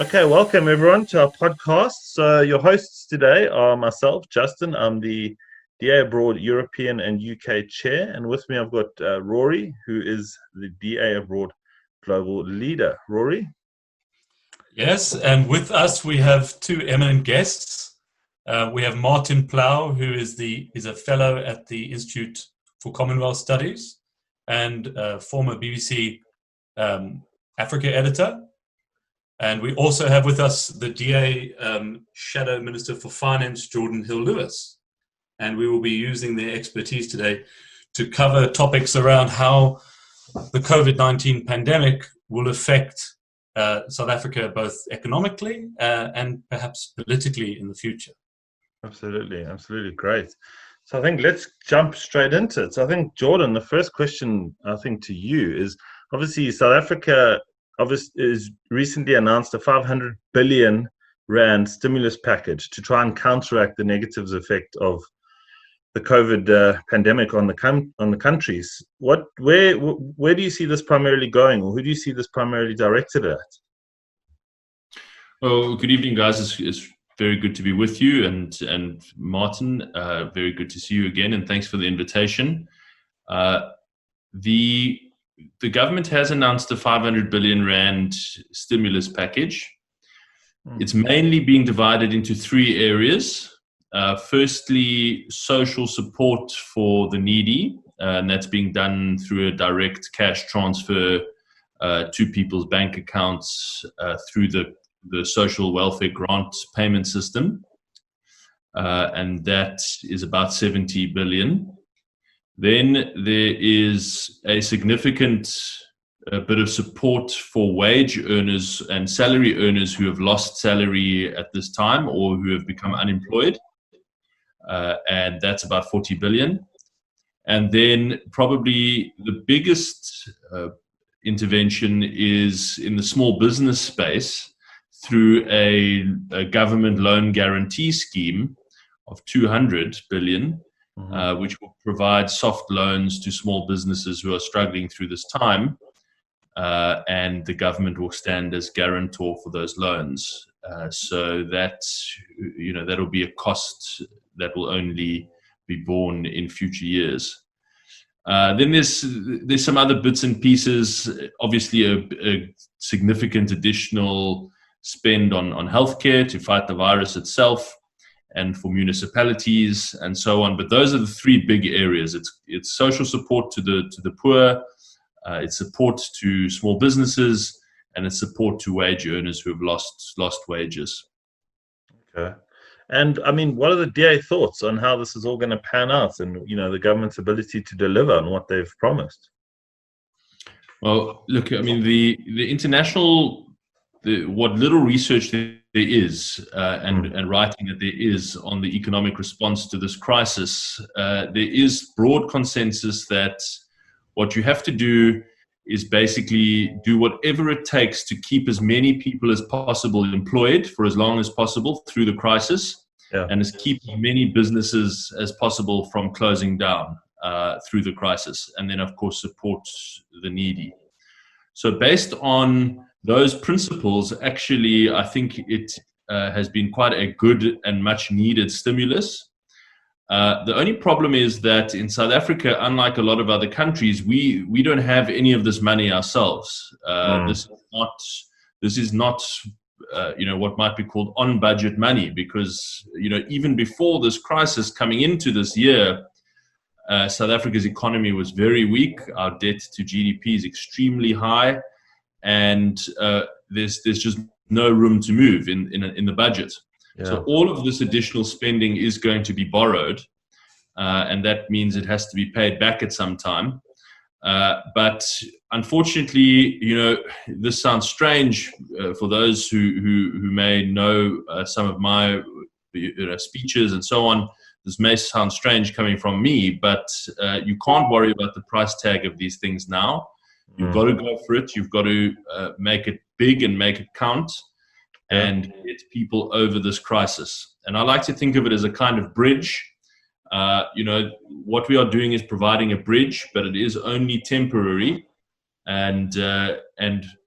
Okay, welcome everyone to our podcast. So your hosts today are myself, Justin. I'm the DA Abroad European and UK Chair, and with me I've got Rory, who is the DA Abroad Global Leader. Rory? Yes, and with us we have two eminent guests. We have Martin Plaut, who is a fellow at the Institute for Commonwealth Studies and former BBC Africa editor. And we also have with us the DA Shadow Minister for Finance, Geordin Hill-Lewis. And we will be using their expertise today to cover topics around how the COVID-19 pandemic will affect South Africa both economically and perhaps politically in the future. Absolutely, great. So I think let's jump straight into it. So I think, Geordin, the first question I think to you is, obviously South Africa is recently announced a 500 billion rand stimulus package to try and counteract the negative effect of the COVID pandemic on the countries. Where do you see this primarily going, or who do you see this primarily directed at? Well, good evening, guys. It's very good to be with you, and Martin, very good to see you again, and thanks for the invitation. The government has announced a 500 billion rand stimulus package. It's mainly being divided into three areas. Firstly, social support for the needy, and that's being done through a direct cash transfer to people's bank accounts through the social welfare grant payment system. And that is about 70 billion. Then there is a significant bit of support for wage earners and salary earners who have lost salary at this time or who have become unemployed. And that's about 40 billion. And then probably the biggest intervention is in the small business space through a government loan guarantee scheme of 200 billion. Which will provide soft loans to small businesses who are struggling through this time, and the government will stand as guarantor for those loans. So that'll be a cost that will only be borne in future years. Then there's some other bits and pieces. Obviously, a significant additional spend on healthcare to fight the virus itself, and for municipalities and so on. But those are the three big areas. It's social support to the poor, it's support to small businesses, and it's support to wage earners who have lost wages. Okay. And I mean, what are the DA thoughts on how this is all going to pan out, and the government's ability to deliver on what they've promised? Well, look, I mean, the international, what little research there is, and writing that there is on the economic response to this crisis, there is broad consensus that what you have to do is basically do whatever it takes to keep as many people as possible employed for as long as possible through the crisis, and as keep as many businesses as possible from closing down through the crisis, and then of course support the needy. So based on those principles, actually, I think it has been quite a good and much needed stimulus. The only problem is that in South Africa, unlike a lot of other countries, we don't have any of this money ourselves. This is not what might be called on budget money, because even before this crisis coming into this year, South Africa's economy was very weak. Our debt to GDP is extremely high. And there's just no room to move in the budget. So all of this additional spending is going to be borrowed, and that means it has to be paid back at some time. But unfortunately, this sounds strange for those who may know some of my speeches and so on. This may sound strange coming from me, but you can't worry about the price tag of these things now. You've got to go for it. You've got to make it big and make it count, and get people over this crisis. And I like to think of it as a kind of bridge. What we are doing is providing a bridge, but it is only temporary. And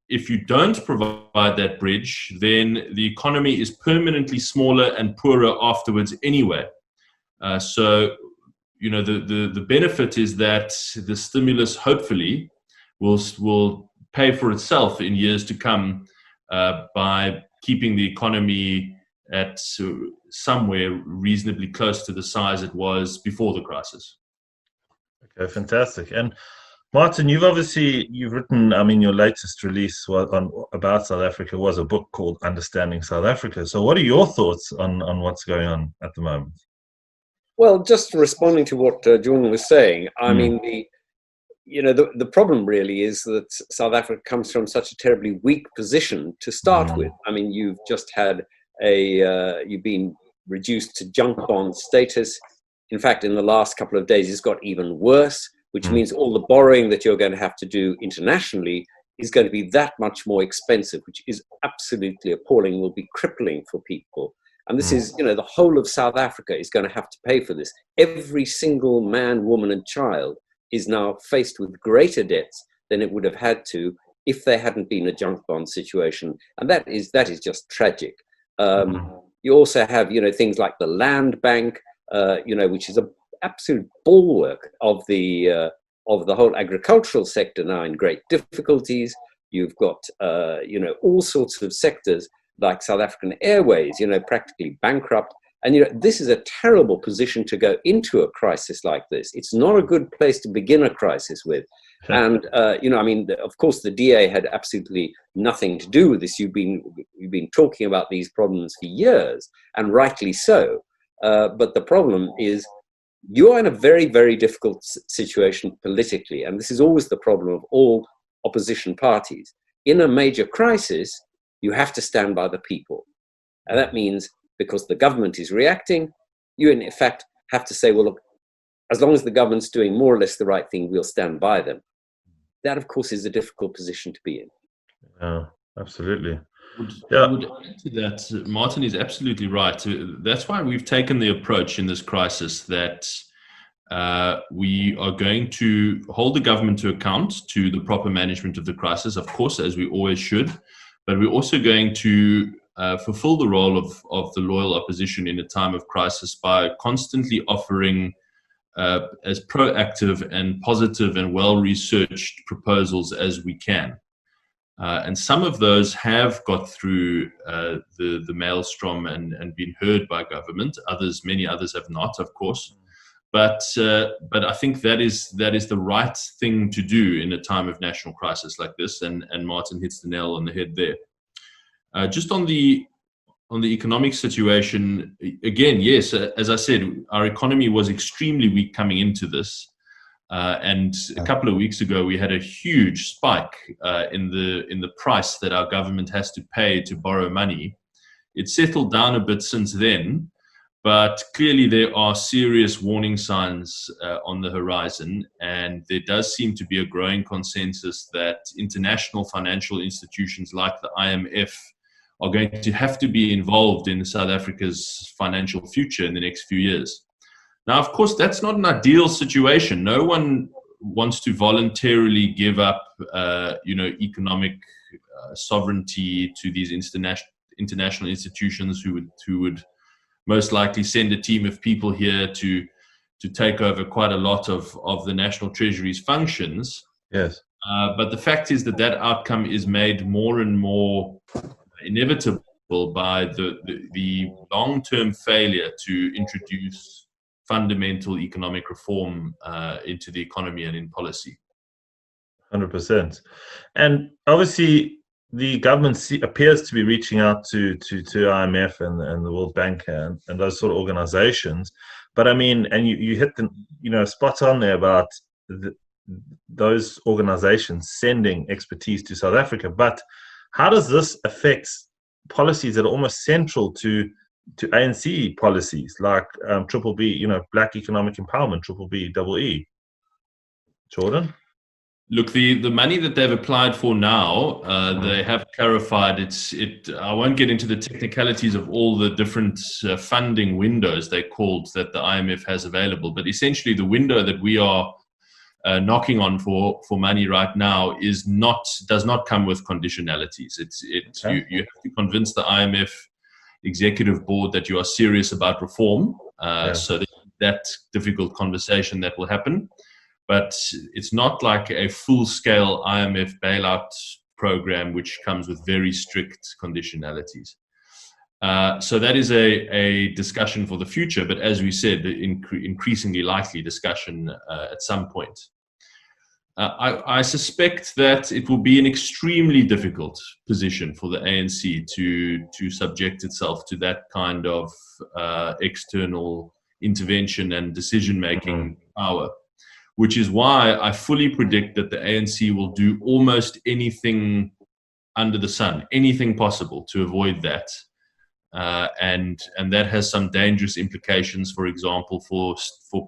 if you don't provide that bridge, then the economy is permanently smaller and poorer afterwards anyway. So, the benefit is that the stimulus hopefully will pay for itself in years to come by keeping the economy at somewhere reasonably close to the size it was before the crisis. Okay, fantastic. And Martin, you've written, your latest release about South Africa was a book called Understanding South Africa. So what are your thoughts on what's going on at the moment? Well, just responding to what Geordin was saying, I mean, the problem really is that South Africa comes from such a terribly weak position to start with. I mean, you've just had you've been reduced to junk bond status. In fact, in the last couple of days, it's got even worse, which means all the borrowing that you're going to have to do internationally is going to be that much more expensive, which is absolutely appalling, will be crippling for people. And this is, the whole of South Africa is going to have to pay for this. Every single man, woman, and child is now faced with greater debts than it would have had to if there hadn't been a junk bond situation. And that is just tragic. You also have, things like the land bank, which is an absolute bulwark of the whole agricultural sector now in great difficulties. You've got, all sorts of sectors like South African Airways, practically bankrupt. And, this is a terrible position to go into a crisis like this. It's not a good place to begin a crisis with. And, of course, the DA had absolutely nothing to do with this. You've been talking about these problems for years, and rightly so. But the problem is you are in a very, very difficult situation politically. And this is always the problem of all opposition parties. In a major crisis, you have to stand by the people. And that means because the government is reacting, you in effect have to say, well, look, as long as the government's doing more or less the right thing, we'll stand by them. That, of course, is a difficult position to be in. Yeah, absolutely. I would add to that, Martin is absolutely right. That's why we've taken the approach in this crisis that we are going to hold the government to account to the proper management of the crisis, of course, as we always should. But we're also going to fulfill the role of the loyal opposition in a time of crisis by constantly offering as proactive and positive and well-researched proposals as we can. And some of those have got through the maelstrom and been heard by government. Many others have not, of course. But I think that is the right thing to do in a time of national crisis like this. And Martin hits the nail on the head there. Just on the economic situation, again, yes, as I said, our economy was extremely weak coming into this. And a couple of weeks ago, we had a huge spike in the price that our government has to pay to borrow money. It's settled down a bit since then, but clearly there are serious warning signs on the horizon, and there does seem to be a growing consensus that international financial institutions like the IMF are going to have to be involved in South Africa's financial future in the next few years. Now, of course, that's not an ideal situation. No one wants to voluntarily give up, economic sovereignty to these international institutions who would most likely send a team of people here to take over quite a lot of the National Treasury's functions. Yes. But the fact is that outcome is made more and more inevitable by the long-term failure to introduce fundamental economic reform into the economy and in policy. 100%. And obviously, the government appears to be reaching out to IMF and the World Bank and those sort of organizations. But I mean, and you hit the spot on there about those organizations sending expertise to South Africa. But how does this affect policies that are almost central to ANC policies like Triple B, Black Economic Empowerment, Triple B, Double E? Geordin? Look, the money that they've applied for now, they have clarified I won't get into the technicalities of all the different funding windows they called that the IMF has available, but essentially the window that we are knocking on for money right now does not come with conditionalities. Okay. You have to convince the IMF executive board that you are serious about reform. So that difficult conversation that will happen, but it's not like a full-scale IMF bailout program which comes with very strict conditionalities. So that is a discussion for the future, but as we said, increasingly likely discussion at some point. I suspect that it will be an extremely difficult position for the ANC to subject itself to that kind of external intervention and decision-making power, which is why I fully predict that the ANC will do almost anything under the sun, anything possible to avoid that. And that has some dangerous implications, for example, for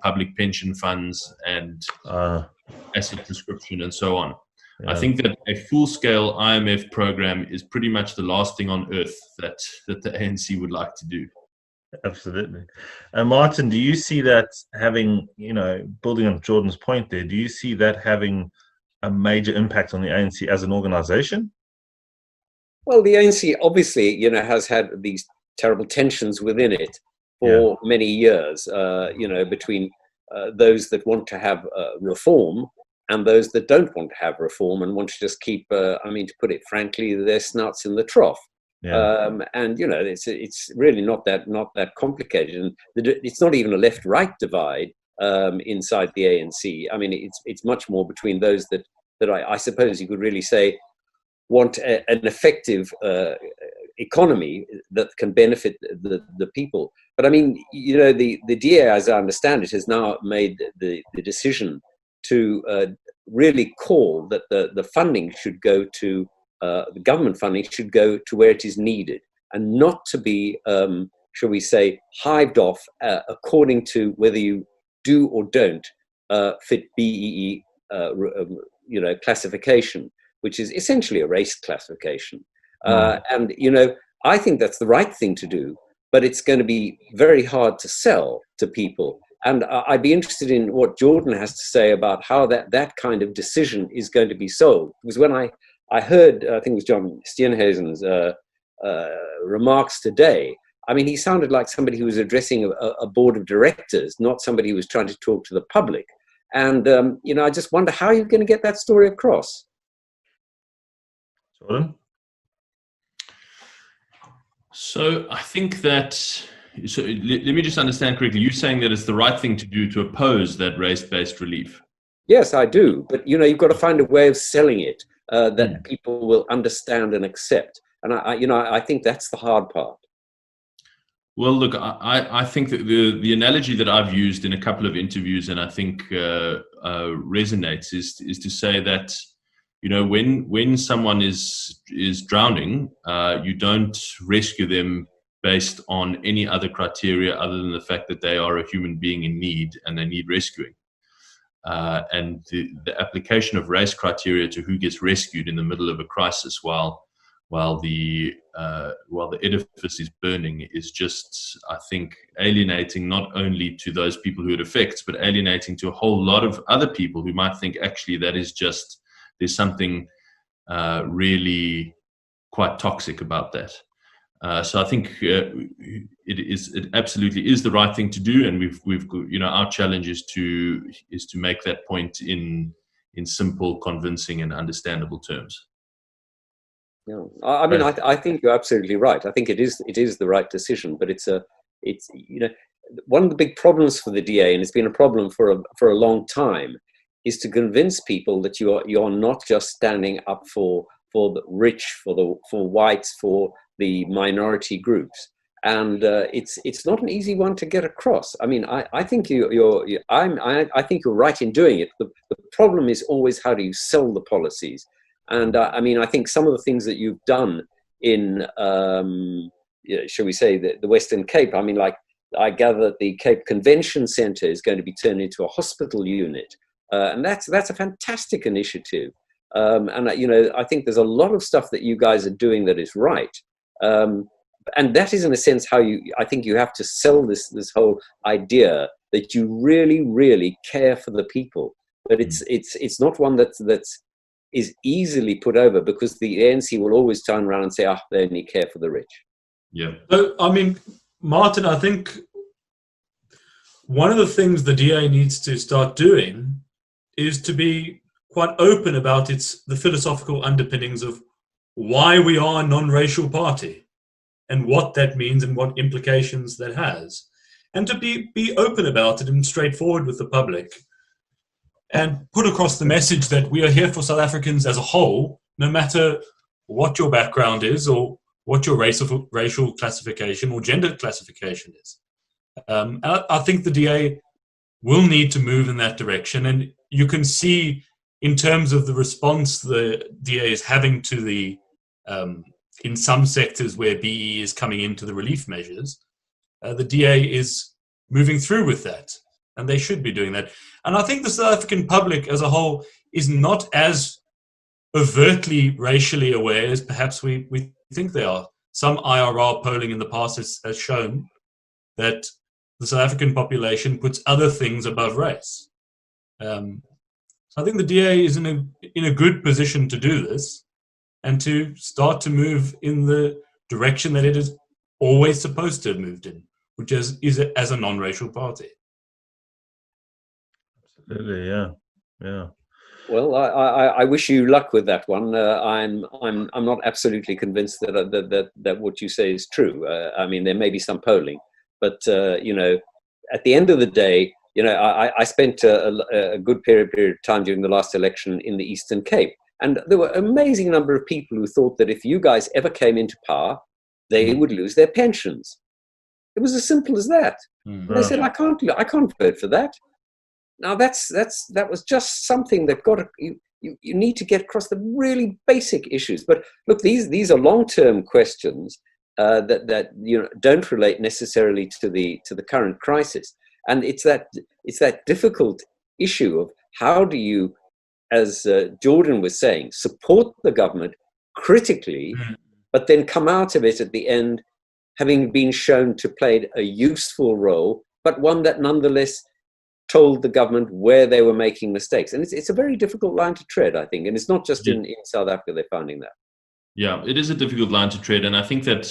public pension funds and asset prescription and so on. I think that a full-scale IMF program is pretty much the last thing on earth that the ANC would like to do. Absolutely. And Martin, do you see that having, building on Jordan's point there, do you see that having a major impact on the ANC as an organization? Well, the ANC obviously, has had these terrible tensions within it for many years, between those that want to have reform and those that don't want to have reform and want to just keep, to put it frankly, their snouts in the trough. And it's really not that complicated, and it's not even a left-right divide inside the ANC. I mean, it's much more between those that I suppose you could really say want an effective economy that can benefit the people. But I mean, the DA, as I understand it, has now made the decision to really call that the funding should go to the government funding should go to where it is needed, and not to be, shall we say, hived off according to whether you do or don't fit BEE, classification, which is essentially a race classification. And I think that's the right thing to do, but it's going to be very hard to sell to people. And I'd be interested in what Geordin has to say about how that kind of decision is going to be sold. Because when I heard, I think it was John Steenhuisen's remarks today, I mean, he sounded like somebody who was addressing a board of directors, not somebody who was trying to talk to the public. And, I just wonder how you're going to get that story across. Jordan? So I think that, let me just understand correctly. You're saying that it's the right thing to do to oppose that race-based relief? Yes, I do. But, you've got to find a way of selling it that people will understand and accept. And, I think that's the hard part. Well, look, I think that the analogy that I've used in a couple of interviews and I think resonates is to say that, when someone is drowning, you don't rescue them based on any other criteria other than the fact that they are a human being in need and they need rescuing. And the application of race criteria to who gets rescued in the middle of a crisis while the edifice is burning is just, I think, alienating not only to those people who it affects, but alienating to a whole lot of other people who might think actually that is just, there's something really quite toxic about that. So I think it absolutely is the right thing to do, and we've our challenge is to make that point in simple, convincing, and understandable terms. Yeah, I mean, I think you're absolutely right. I think it is the right decision, but it's one of the big problems for the DA, and it's been a problem for a long time, is to convince people that you're not just standing up for the rich, for whites, for the minority groups, and it's not an easy one to get across. I mean, I think I think you're right in doing it. The problem is always how do you sell the policies. And I think some of the things that you've done in, shall we say, the Western Cape, I mean, like I gather that the Cape Convention Centre is going to be turned into a hospital unit. And that's a fantastic initiative. I think there's a lot of stuff that you guys are doing that is right. And that is, in a sense, how I think you have to sell this whole idea that you really, really care for the people. but it's not one that is easily put over, because the ANC will always turn around and say, they only care for the rich. Yeah. So, I mean, Martin, I think one of the things the DA needs to start doing is to be quite open about the philosophical underpinnings of why we are a non-racial party and what that means and what implications that has. And to be open about it and straightforward with the public and put across the message that we are here for South Africans as a whole, no matter what your background is or what your racial classification or gender classification is. I think the DA will need to move in that direction. And you can see in terms of the response the DA is having to the, in some sectors where BE is coming into the relief measures, the DA is moving through with that. And they should be doing that. And I think the South African public as a whole is not as overtly racially aware as perhaps we think they are. Some IRR polling in the past has shown that the South African population puts other things above race. So I think the DA is in a good position to do this and to start to move in the direction that it is always supposed to have moved in, which is as a non-racial party. Absolutely, yeah. Well, I wish you luck with that one. I'm not absolutely convinced that what you say is true. I mean, there may be some polling, but at the end of the day, I spent a good period of time during the last election in the Eastern Cape, and there were an amazing number of people who thought that if you guys ever came into power, they would lose their pensions. It was as simple as that. And they said, I can't vote for that. Now that was just something that you need to get across the really basic issues. But look, these are long-term questions that don't relate necessarily to the current crisis, and it's that difficult issue of how do you, as Geordin was saying, support the government critically, but then come out of it at the end having been shown to play a useful role, but one that nonetheless told the government where they were making mistakes. And it's a very difficult line to tread, I think. And it's not just in South Africa they're finding that. Yeah, it is a difficult line to tread. And I think that,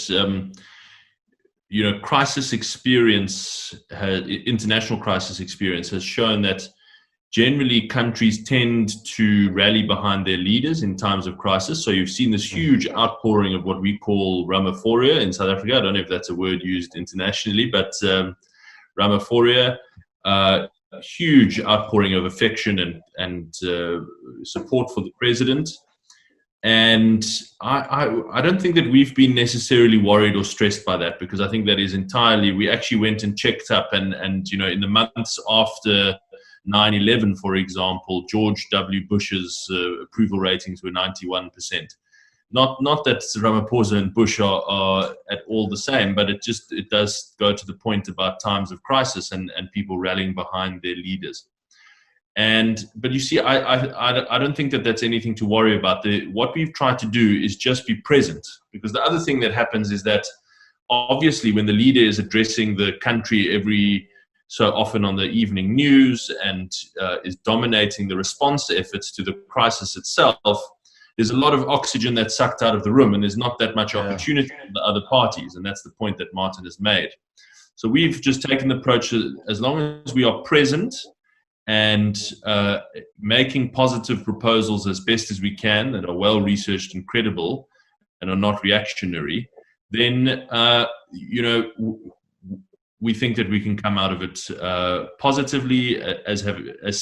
crisis experience, international crisis experience has shown that generally countries tend to rally behind their leaders in times of crisis. So you've seen this huge outpouring of what we call Ramaphoria in South Africa. I don't know if that's a word used internationally, but Ramaphoria, a huge outpouring of affection and support for the president. And I don't think that we've been necessarily worried or stressed by that, because I think that is entirely, we actually went and checked up and in the months after 9/11, for example, George W. Bush's approval ratings were 91%. Not that Ramaphosa and Bush are at all the same, but it does go to the point about times of crisis and people rallying behind their leaders. But you see, I don't think that that's anything to worry about. What we've tried to do is just be present, because the other thing that happens is that obviously when the leader is addressing the country every so often on the evening news and is dominating the response efforts to the crisis itself, there's a lot of oxygen that's sucked out of the room, and there's not that much opportunity for the other parties. And that's the point that Martin has made. So we've just taken the approach that as long as we are present and making positive proposals as best as we can that are well researched and credible and are not reactionary, then we think that we can come out of it positively, as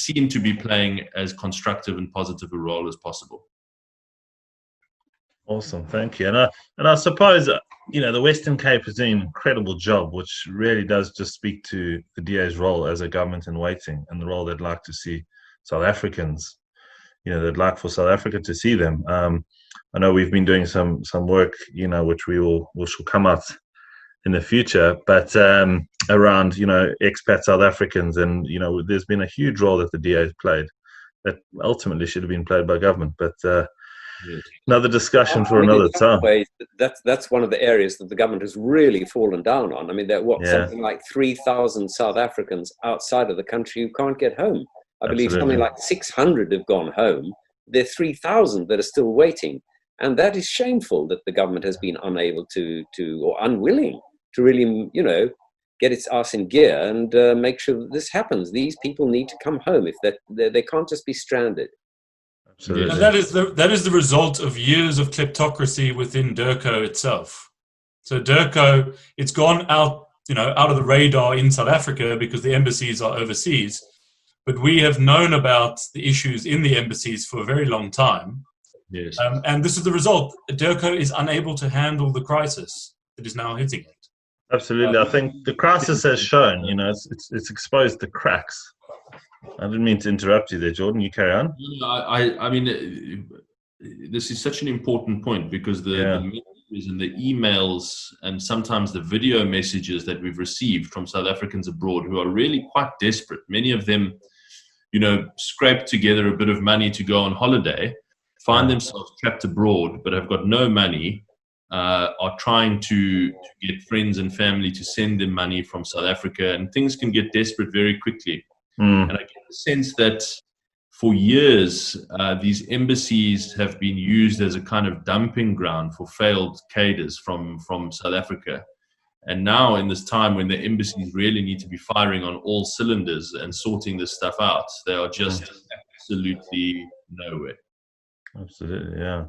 seen to be playing as constructive and positive a role as possible. Awesome, thank you. And I suppose the Western Cape is doing an incredible job, which really does just speak to the DA's role as a government in waiting, and the role they'd like to see South Africans. They'd like for South Africa to see them. I know we've been doing some work, which which will come out in the future, but around expat South Africans, and there's been a huge role that the DA has played that ultimately should have been played by government, but. Another discussion for another time. That's one of the areas that the government has really fallen down on. I mean, there are something like 3,000 South Africans outside of the country who can't get home. I believe Absolutely. something like 600 have gone home. There are 3,000 that are still waiting. And that is shameful that the government has been unable to or unwilling to really, get its arse in gear and make sure that this happens. These people need to come home. If they can't just be stranded. Absolutely. And that is the result of years of kleptocracy within DIRCO itself. So DIRCO, it's gone out, out of the radar in South Africa because the embassies are overseas. But we have known about the issues in the embassies for a very long time. Yes. And this is the result. DIRCO is unable to handle the crisis that is now hitting it. Absolutely. I think the crisis has shown, it's exposed the cracks. I didn't mean to interrupt you there, Geordin. You carry on. I mean, this is such an important point because the messages and the emails and sometimes the video messages that we've received from South Africans abroad who are really quite desperate. Many of them, scrape together a bit of money to go on holiday, find themselves trapped abroad, but have got no money, are trying to get friends and family to send them money from South Africa, and things can get desperate very quickly. And I get the sense that for years, these embassies have been used as a kind of dumping ground for failed cadres from South Africa. And now in this time when the embassies really need to be firing on all cylinders and sorting this stuff out, they are just absolutely nowhere. Absolutely, yeah.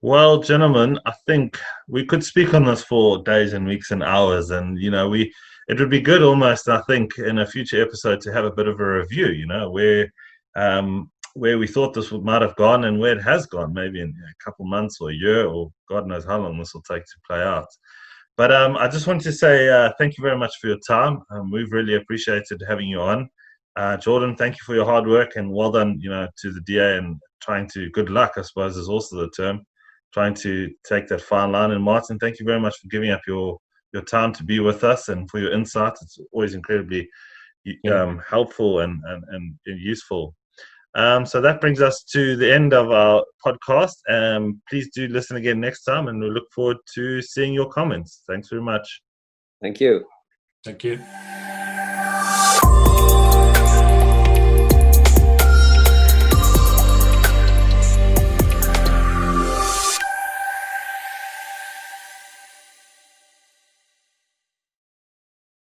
Well, gentlemen, I think we could speak on this for days and weeks and hours, and it would be good almost, I think, in a future episode to have a bit of a review, where we thought this might have gone and where it has gone, maybe in a couple months or a year, or God knows how long this will take to play out. But I just wanted to say thank you very much for your time. We've really appreciated having you on. Geordin, thank you for your hard work, and well done, to the DA, and good luck, I suppose, is also the term, trying to take that fine line. And Martin, thank you very much for giving up your time to be with us and for your insight. It's always incredibly helpful and useful. So that brings us to the end of our podcast. Please do listen again next time, and we look forward to seeing your comments. Thanks very much. Thank you. Thank you.